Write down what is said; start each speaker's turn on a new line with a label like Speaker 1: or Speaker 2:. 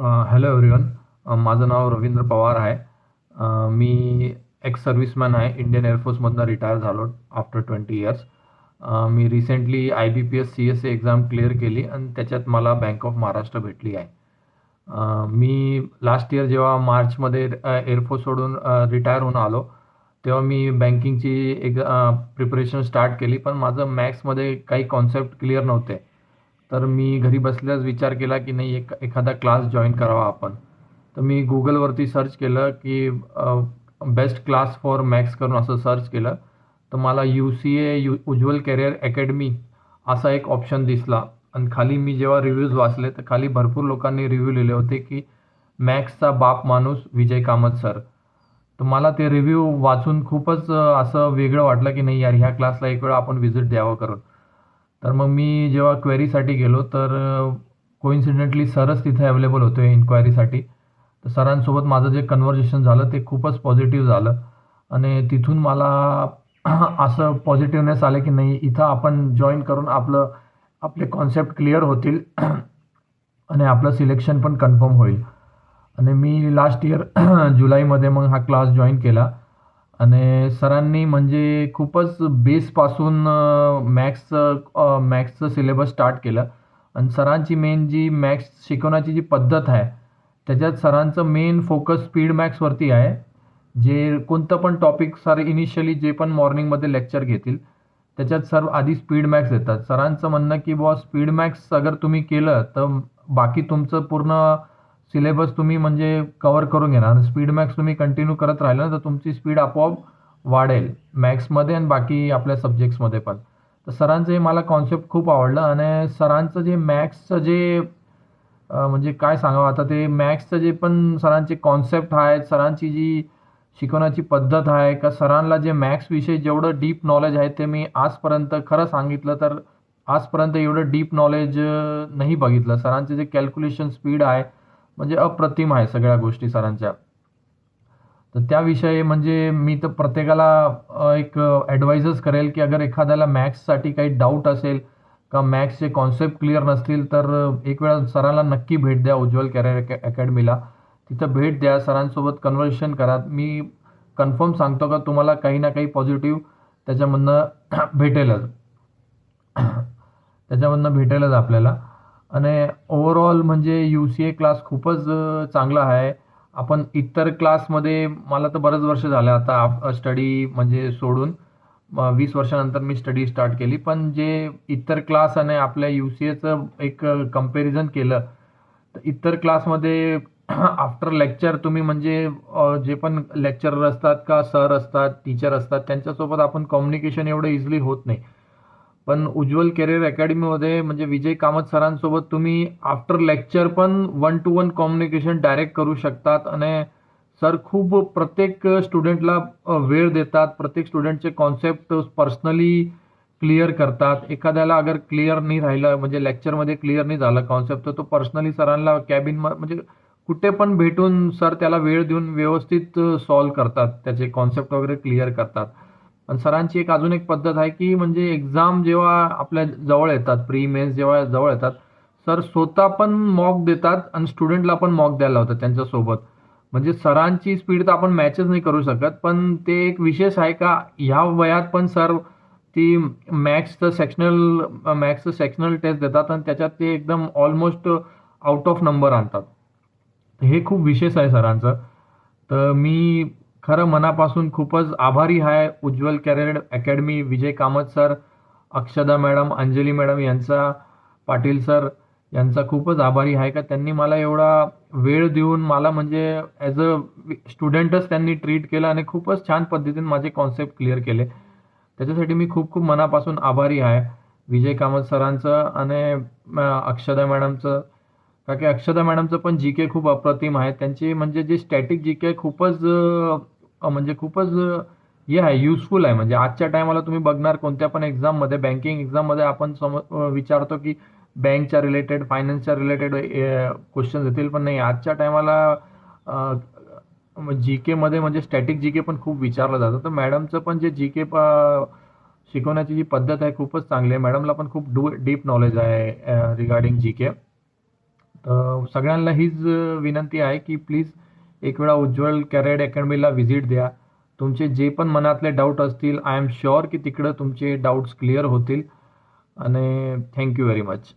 Speaker 1: Hello everyone. माझं नाव रवींद्र पवार आहे. मी एक्स सर्व्हिसमॅन आहे. इंडियन एअरफोर्समधनं रिटायर झालो आफ्टर 20 इयर्स. मी recently IBPS CSA exam clear केली आणि त्याच्यात मला बँक ऑफ महाराष्ट्र भेटली आहे. मी लास्ट इयर जेव्हा मार्चमध्ये एअरफोर्स सोडून रिटायर होऊन आलो, तेव्हा मी बँकिंगची एक प्रिपरेशन स्टार्ट केली, पण माझं मॅथ्समध्ये काही कॉन्सेप्ट क्लिअर नव्हते. तर मी घरी बसल्याच विचार केला की नाही, एखादा क्लास जॉईन करावा आपण. तर मी गुगलवरती सर्च केलं की बेस्ट क्लास फॉर मॅथ्स करून असं सर्च केलं, तर मला UCA उज्ज्वल कॅरियर अकॅडमी असा एक ऑप्शन दिसला. आणि खाली मी जेव्हा रिव्ह्यूज वाचले तर खाली भरपूर लोकांनी रिव्ह्यू लिहिले होते की मॅथ्सचा बाप माणूस विजय कामत सर. तर मला ते रिव्ह्यू वाचून खूपच असं वेगळं वाटलं की नाही यार, ह्या क्लासला एक वेळा आपण व्हिजिट द्यावं करून. तर मग मी जेव्हा क्वेरीसाठी गेलो तर कोइन्सिडेंटली सरच तिथे अवेलेबल होते इन्क्वायरीसाठी. तर सरांसोबत माझं जे कन्व्हर्सेशन झालं ते खूपच पॉझिटिव्ह झालं. आणि तिथून मला असं पॉझिटिव्हनेस आलं की नाही, इथं आपण जॉईन करून आपले कॉन्सेप्ट क्लिअर होतील आणि आपलं सिलेक्शन पण कन्फर्म होईल. आणि मी लास्ट इयर जुलैमध्ये मग हा क्लास जॉईन केला. आणि सरांनी म्हणजे खूपच बेसपासून मॅथ्सचं सिलेबस स्टार्ट केलं. आणि सरांची मेन जी मॅथ्स शिकवण्याची जी पद्धत आहे, त्याच्यात सरांचं मेन फोकस स्पीड मॅथ्सवरती आहे. जे कोणतं पण टॉपिक सर इनिशियली जे पण मॉर्निंगमध्ये लेक्चर घेतील, त्याच्यात सर आधी स्पीड मॅथ्स देतात. सरांचं म्हणणं की बुवा स्पीड मॅथ्स अगर तुम्ही केलं तर बाकी तुमचं पूर्ण सिलेबस तुम्ही म्हणजे कव्हर करून घेणार. आणि स्पीड मॅथ्स तुम्ही कंटिन्यू करत राहिलं ना तर तुमची स्पीड आपोआप वाढेल मॅथ्समध्ये आणि बाकी आपल्या सब्जेक्ट्समध्ये पण. तर सरांचं हे मला कॉन्सेप्ट खूप आवडलं. आणि सरांचं जे मॅथ्सचं जे म्हणजे काय सांगावं आता, ते मॅथ्सचं जे पण सरांचे कॉन्सेप्ट आहेत, सरांची जी शिकवण्याची पद्धत आहे, का सरांना जे मॅथ्सविषयी जेवढं डीप नॉलेज आहे ते मी आजपर्यंत खरं सांगितलं तर आजपर्यंत एवढं डीप नॉलेज नाही बघितलं. सरांचे जे कॅल्क्युलेशन स्पीड आहे म्हणजे अप्रतिम आहे सगळ्या गोष्टी सरांच्या. तर त्याविषयी म्हणजे मी तर प्रत्येकाला एक ॲडवाइजच करेल की अगर एखाद्याला मॅथ्ससाठी काही डाऊट असेल का मॅथ्सचे कॉन्सेप्ट क्लिअर नसतील तर एक वेळा सरांना नक्की भेट द्या उज्ज्वल कॅरियर अकॅडमीला. तिथं भेट द्या, सरांसोबत कन्व्हर्सेशन करा. मी कन्फर्म सांगतो का तुम्हाला काही ना काही पॉझिटिव्ह त्याच्यामधनं भेटेलच. त्याच्यामधनं भेटेलच आपल्याला. आणि ओव्हरऑल म्हणजे UCA क्लास खूपच चांगला आहे. आपण इतर क्लासमध्ये मला तर बरेच वर्ष झाले आता स्टडी म्हणजे सोडून. 20 वर्षानंतर मी स्टडी स्टार्ट केली. पण जे इतर क्लास आणि आपल्या UCAचं एक कंपॅरिझन केलं तर इतर क्लासमध्ये आफ्टर लेक्चर तुम्ही म्हणजे जे पण लेक्चरर असतात का सर असतात, टीचर असतात, त्यांच्यासोबत आपण कम्युनिकेशन एवढं इझिली होत नाही. पण उज्ज्वल कॅरियर अकॅडमीमध्ये म्हणजे विजय कामत सरांसोबत तुम्ही आफ्टर लेक्चर पण 1-to-1 कम्युनिकेशन डायरेक्ट करू शकतात. आणि सर खूप प्रत्येक स्टुडंटला वेळ देतात. प्रत्येक स्टुडंटचे कॉन्सेप्ट पर्सनली क्लिअर करतात. एखाद्याला अगर क्लिअर नाही राहिलं म्हणजे लेक्चरमध्ये क्लिअर नाही झालं कॉन्सेप्ट, तर तो पर्सनली सरांना कॅबिन म्हणजे कुठे पण भेटून सर त्याला वेळ देऊन व्यवस्थित सॉल्व्ह करतात, त्याचे कॉन्सेप्ट वगैरे क्लिअर करतात. आणि सरांची अजून एक पद्धत आहे की म्हणजे एक्झाम जेव्हा आपल्या जवळ येतात, प्री मेन्स जेव्हा जवळ येतात, सर स्वतः पण मॉक देतात आणि स्टुडंटला पण मॉक द्यायला लावतात त्यांच्यासोबत. म्हणजे सरांची स्पीड तर आपण मॅचच नाही करू शकत, पण ते एक विशेष आहे का ह्या वयात पण सर ती मॅथ्सचं सेक्शनल टेस्ट देतात आणि त्याच्यात ते एकदम ऑलमोस्ट आउट ऑफ नंबर आणतात. हे खूप विशेष आहे सरांचं. तर मी खरं मनापासून खूपच आभारी आहे उज्ज्वल कॅरियर अकॅडमी, विजय कामत सर, अक्षदा मॅडम, अंजली मॅडम यांचा, पाटील सर यांचा खूपच आभारी आहे का त्यांनी मला एवढा वेळ देऊन मला म्हणजे ॲज अ स्टुडंटच त्यांनी ट्रीट केलं आणि खूपच छान पद्धतीने माझे कॉन्सेप्ट क्लिअर केले. त्याच्यासाठी मी खूप खूप मनापासून आभारी आहे विजय कामत सरांचं आणि अक्षदा मॅडमचं. का की अक्षदा मॅडमचं पण GK खूप अप्रतिम आहे. त्यांची म्हणजे जे स्टॅटिक GK खूपच म्हणजे खूपच हे आहे, युजफुल आहे. म्हणजे आजच्या टायमाला तुम्ही बघणार कोणत्या पण एक्झाममध्ये, बँकिंग एक्झाममध्ये आपण विचारतो की बँकच्या रिलेटेड, फायनान्सच्या रिलेटेड क्वेश्चन्स येतील, पण नाही आजच्या टायमाला GKमध्ये म्हणजे स्टॅटिक GK पण खूप विचारलं जातं. तर मॅडमचं पण जे GK शिकवण्याची जी पद्धत आहे खूपच चांगली आहे. मॅडमला पण खूप डीप नॉलेज आहे रिगार्डिंग GK. तर सगळ्यांना हीच विनंती आहे की प्लीज एक वेळा उज्ज्वल कॅरियर अकॅडमीला व्हिजिट द्या. तुमचे जे पण मनातले डाऊट असतील, आय एम शुअर की तिकडं तुमचे डाऊट्स क्लिअर होतील. आणि थँक्यू व्हेरी मच.